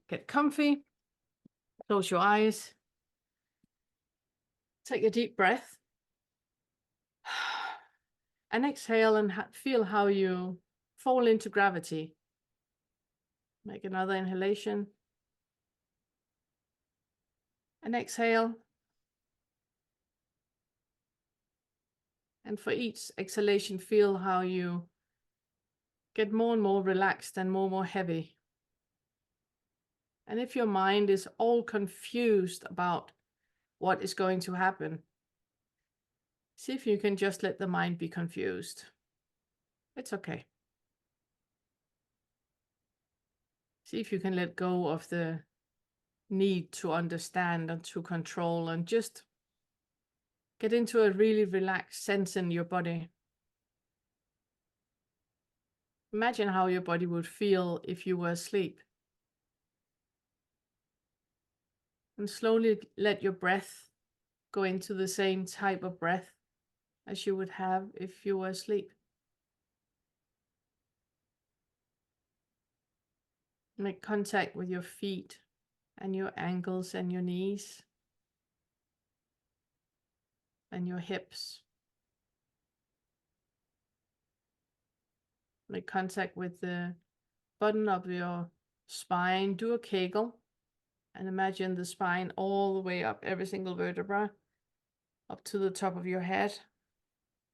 Get comfy, close your eyes, take a deep breath, and exhale and feel how you fall into gravity. Make another inhalation, and exhale. And for each exhalation, feel how you get more and more relaxed and more heavy. And if your mind is all confused about what is going to happen, see if you can just let the mind be confused. It's okay. See if you can let go of the need to understand and to control, and just get into a really relaxed sense in your body. Imagine how your body would feel if you were asleep. And slowly let your breath go into the same type of breath as you would have if you were asleep. Make contact with your feet and your ankles and your knees and your hips. Make contact with the bottom of your spine. Do a Kegel and imagine the spine all the way up, every single vertebra, up to the top of your head,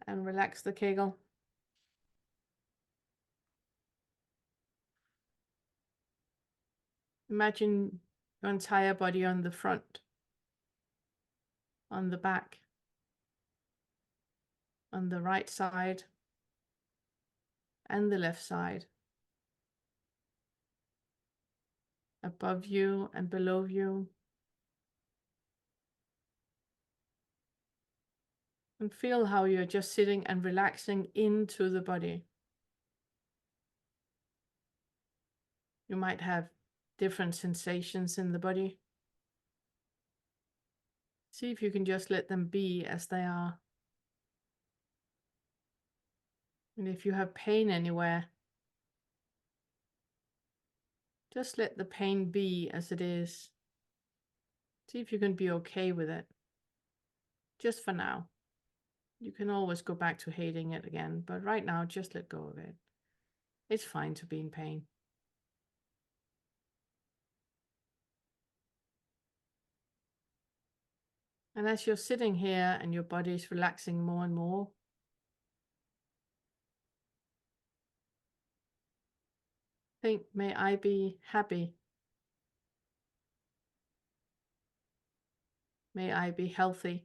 and relax the Kegel. Imagine your entire body on the front, on the back, on the right side, and the left side, above you and below you. And feel how you're just sitting and relaxing into the body. You might have different sensations in the body. See if you can just let them be as they are. And if you have pain anywhere, just let the pain be as it is. See if you can be okay with it. Just for now. You can always go back to hating it again, but right now, just let go of it. It's fine to be in pain. And as you're sitting here and your body is relaxing more and more, think, may I be happy. May I be healthy.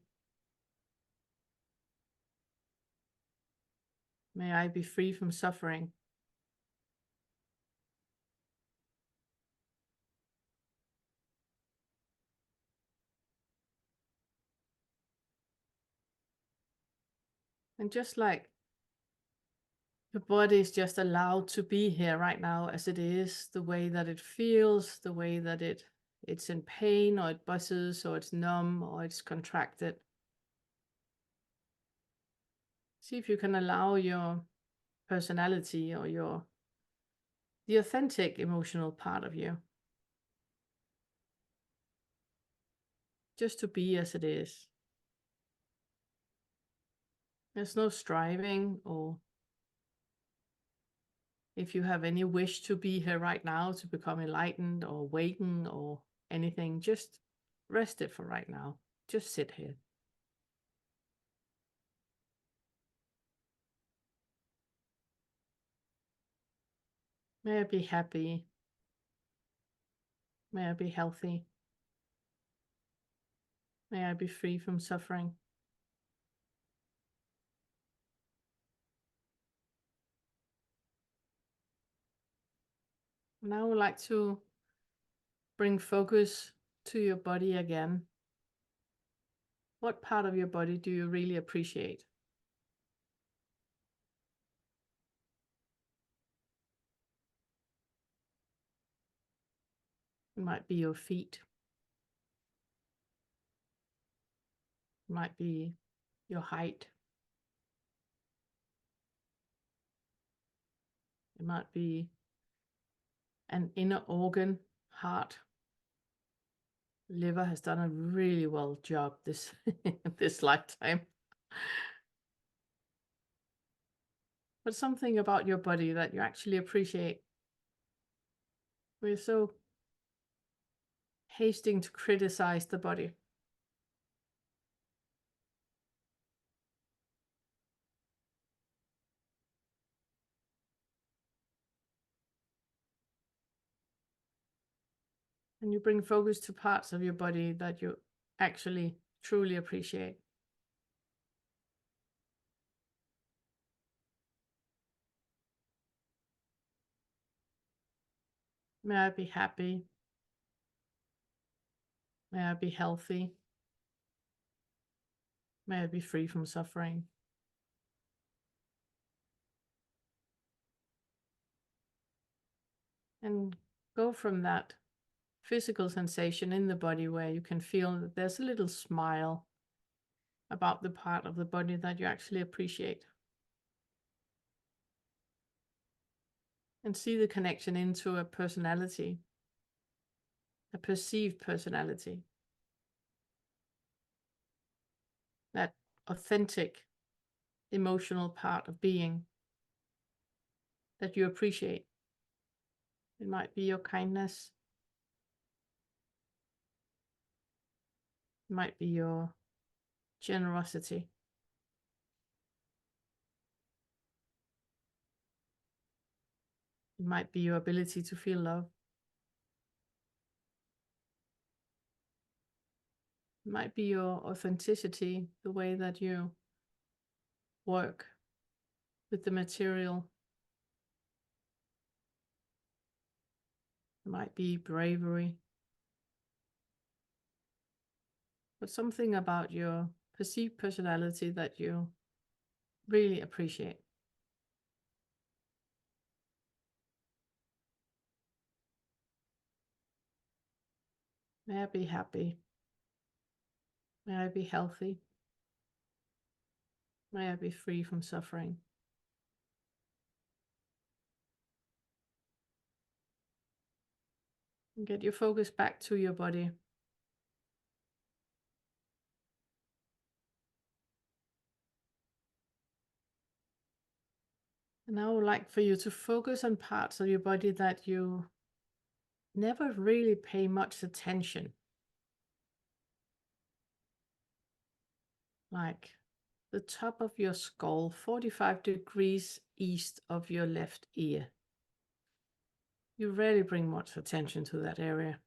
May I be free from suffering. And just like the body is just allowed to be here right now as it is, the way that it feels, the way that it's in pain, or it buzzes, or it's numb, or it's contracted. See if you can allow your personality or the authentic emotional part of you just to be as it is. There's no striving, or if you have any wish to be here right now, to become enlightened or awaken or anything, just rest it for right now. Just sit here. May I be happy. May I be healthy. May I be free from suffering. And I would like to bring focus to your body again. What part of your body do you really appreciate? It might be your feet. It might be your height. It might be an inner organ heart, liver has done a really well job this this lifetime. But something about your body that you actually appreciate. We're so hasting to criticize the body. And you bring focus to parts of your body that you actually truly appreciate. May I be happy. May I be healthy. May I be free from suffering. And go from that physical sensation in the body where you can feel that there's a little smile about the part of the body that you actually appreciate. And see the connection into a personality, a perceived personality. That authentic, emotional part of being that you appreciate. It might be your kindness. It might be your generosity. It might be your ability to feel love. It might be your authenticity, the way that you work with the material. It might be bravery. But something about your perceived personality that you really appreciate. May I be happy. May I be healthy. May I be free from suffering. And get your focus back to your body. And I would like for you to focus on parts of your body that you never really pay much attention. Like the top of your skull, 45 degrees east of your left ear. You rarely bring much attention to that area.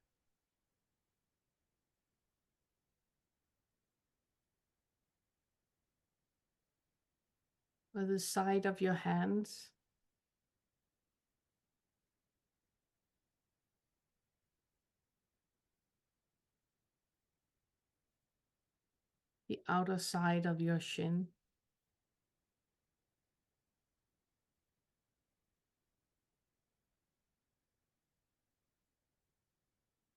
Or the side of your hands. The outer side of your shin.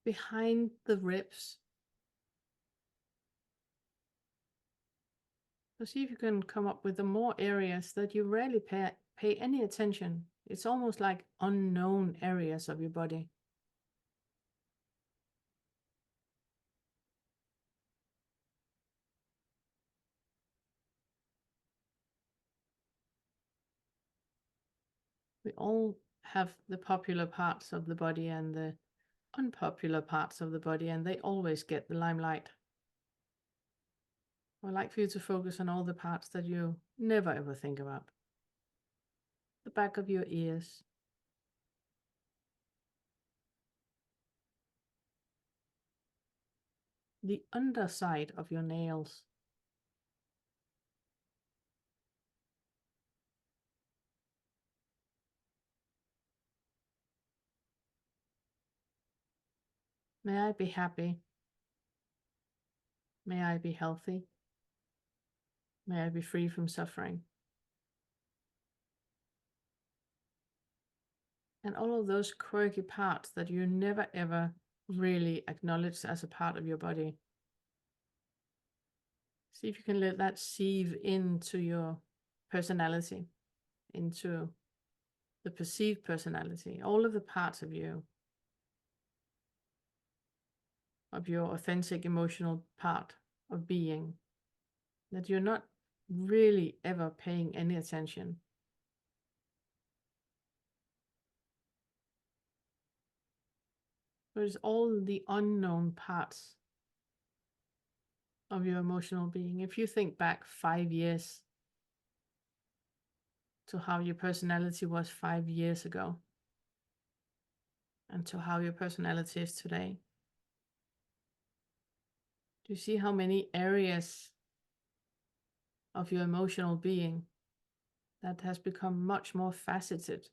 Behind the ribs. So see if you can come up with the more areas that you rarely pay any attention. It's almost like unknown areas of your body. We all have the popular parts of the body and the unpopular parts of the body, and they always get the limelight. I'd like for you to focus on all the parts that you never ever think about. The back of your ears. The underside of your nails. May I be happy. May I be healthy. May I be free from suffering. And all of those quirky parts that you never ever really acknowledge as a part of your body. See if you can let that sieve into your personality, into the perceived personality, all of the parts of you of your authentic emotional part of being that you're not really ever paying any attention. There's all the unknown parts of your emotional being. If you think back 5 years to how your personality was 5 years ago and to how your personality is today, do you see how many areas of your emotional being that has become much more faceted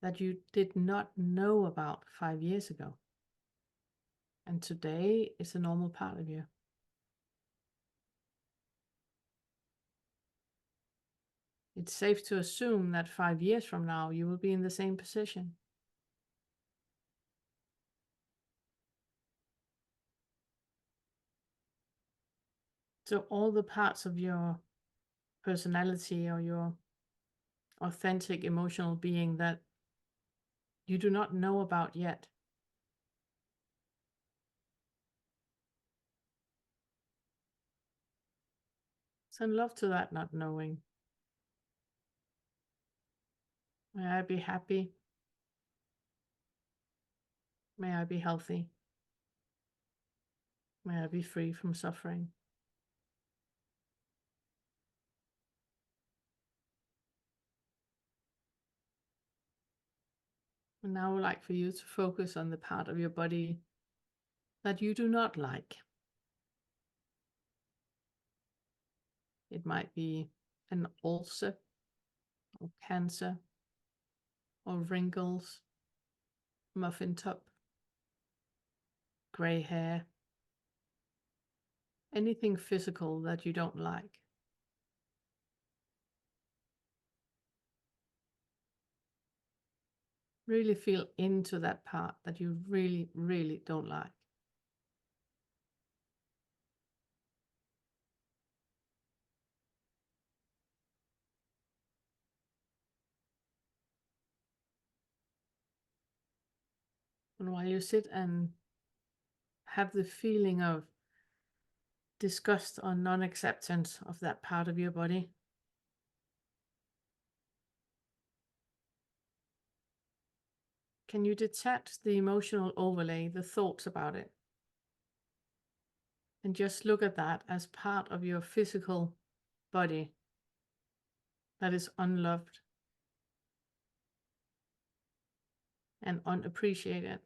that you did not know about 5 years ago? And today is a normal part of you. It's safe to assume that 5 years from now, you will be in the same position. So all the parts of your personality or your authentic emotional being that you do not know about yet, send love to that not knowing. May I be happy. May I be healthy. May I be free from suffering. And now I would like for you to focus on the part of your body that you do not like. It might be an ulcer or cancer or wrinkles, muffin top, gray hair, anything physical that you don't like. Really feel into that part that you really, really don't like. And while you sit and have the feeling of disgust or non-acceptance of that part of your body, can you detach the emotional overlay, the thoughts about it, and just look at that as part of your physical body that is unloved and unappreciated?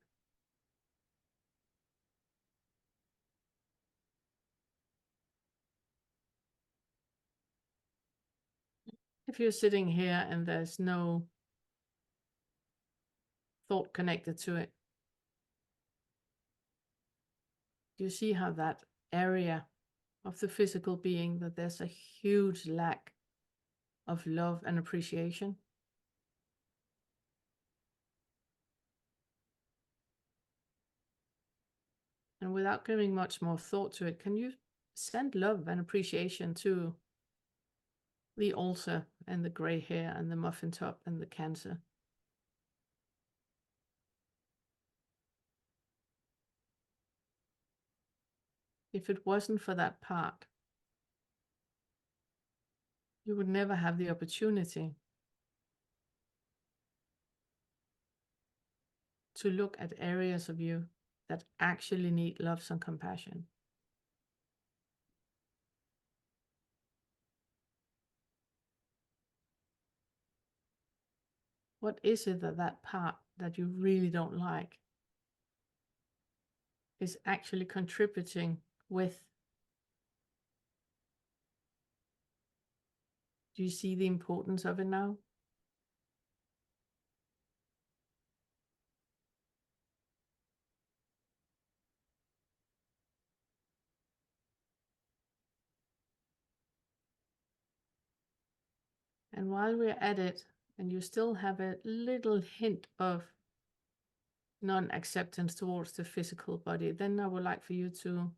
If you're sitting here and there's no thought connected to it, you see how that area of the physical being, that there's a huge lack of love and appreciation? And without giving much more thought to it, can you send love and appreciation to the ulcer and the gray hair and the muffin top and the cancer? If it wasn't for that part, you would never have the opportunity to look at areas of you that actually need love and compassion. What is it that that part that you really don't like is actually contributing with? Do you see the importance of it now? And while we're at it, and you still have a little hint of non-acceptance towards the physical body, then I would like for you to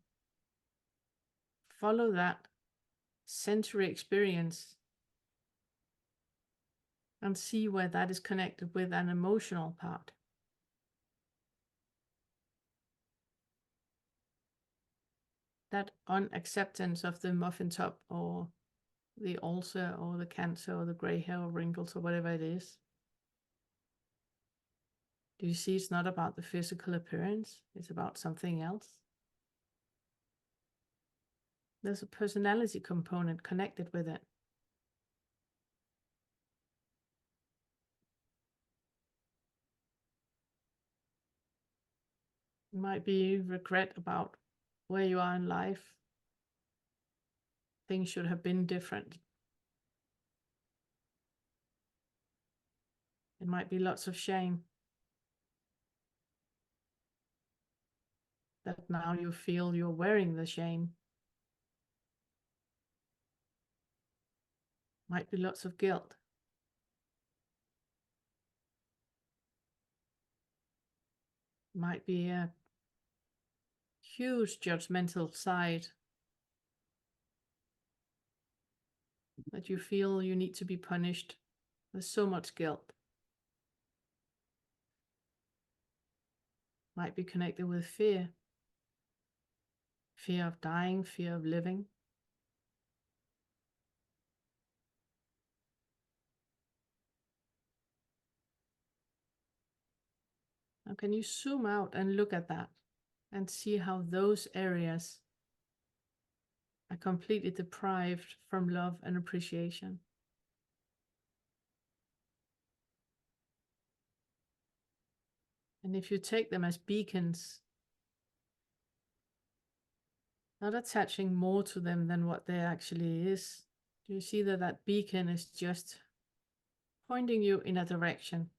follow that sensory experience and see where that is connected with an emotional part. that unacceptance of the muffin top or the ulcer or the cancer or the gray hair or wrinkles or whatever it is. Do you see it's not about the physical appearance? It's about something else. There's a personality component connected with it. It might be regret about where you are in life. Things should have been different. It might be lots of shame that now you feel you're wearing the shame. Might be lots of guilt. Might be a huge judgmental side that you feel you need to be punished. There's so much guilt. Might be connected with fear. Fear of dying, fear of living. Now, can you zoom out and look at that and see how those areas are completely deprived from love and appreciation? And if you take them as beacons, not attaching more to them than what they actually is, do you see that that beacon is just pointing you in a direction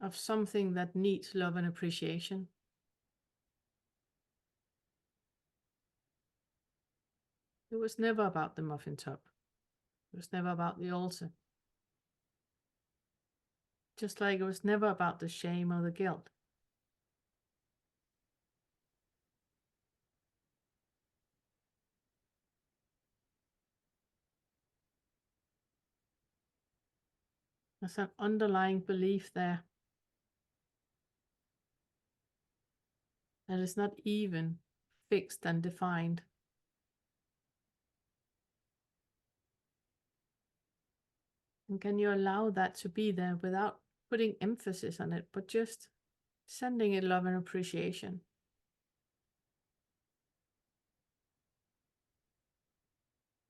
of something that needs love and appreciation? It was never about the muffin top. It was never about the altar. Just like it was never about the shame or the guilt. There's an underlying belief there that is not even fixed and defined. And can you allow that to be there without putting emphasis on it, but just sending it love and appreciation?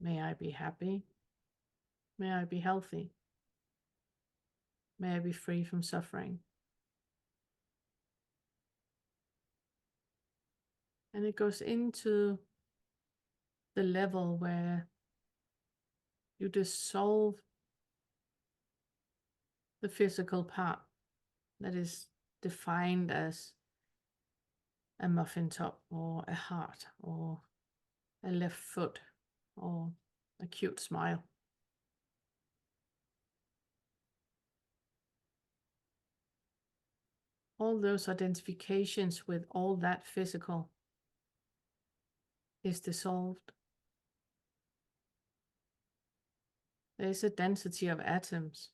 May I be happy. May I be healthy. May I be free from suffering. And it goes into the level where you dissolve the physical part that is defined as a muffin top or a heart or a left foot or a cute smile. All those identifications with all that physical is dissolved. There is a density of atoms.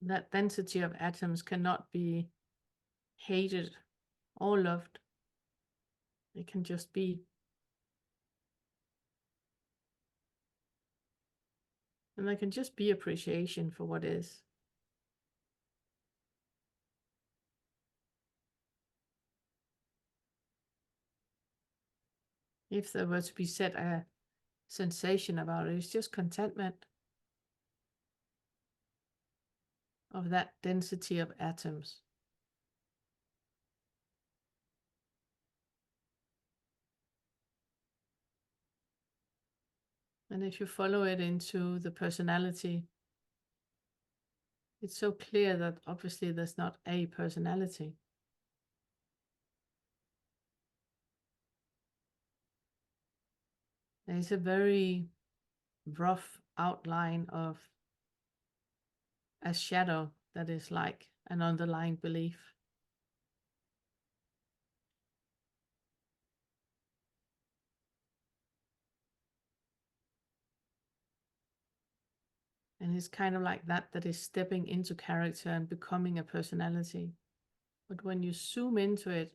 That density of atoms cannot be hated or loved. It can just be. And there can just be appreciation for what is. If there were to be set a sensation about it, it's just contentment of that density of atoms. And if you follow it into the personality, it's so clear that obviously there's not a personality. There's a very rough outline of a shadow that is like an underlying belief. And it's kind of like that is stepping into character and becoming a personality. But when you zoom into it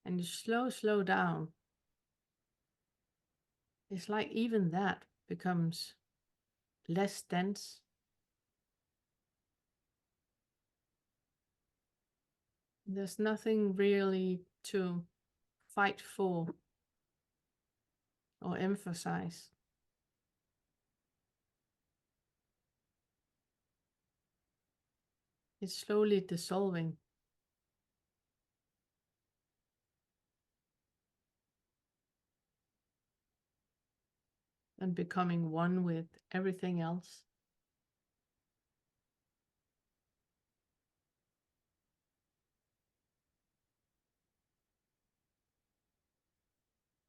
and you slow down, it's like even that becomes less dense. There's nothing really to fight for or emphasize. It's slowly dissolving. And becoming one with everything else.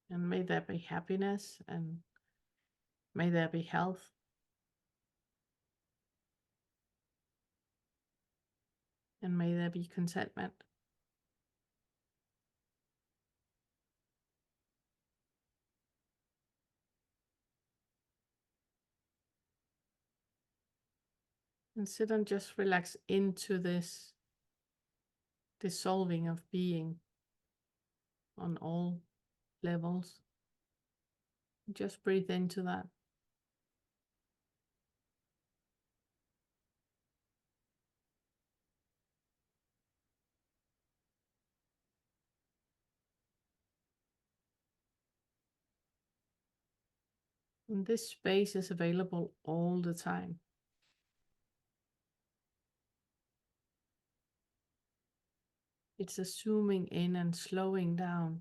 And may there be happiness, and may there be health. And may there be contentment. And sit and just relax into this dissolving of being on all levels. Just breathe into that. And this space is available all the time. It's a zooming in and slowing down.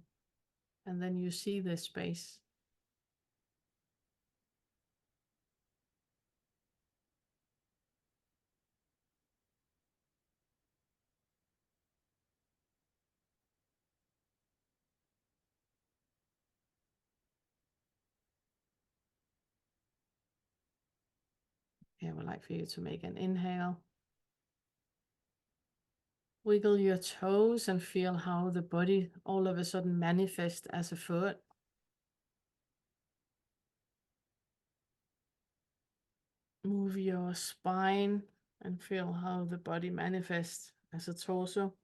And then you see this space. I would like for you to make an inhale. Wiggle your toes and feel how the body all of a sudden manifests as a foot. Move your spine and feel how the body manifests as a torso.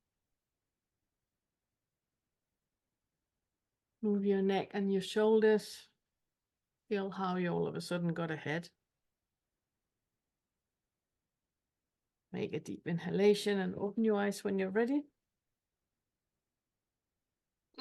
Move your neck and your shoulders. Feel how you all of a sudden got a head. Make a deep inhalation and open your eyes when you're ready.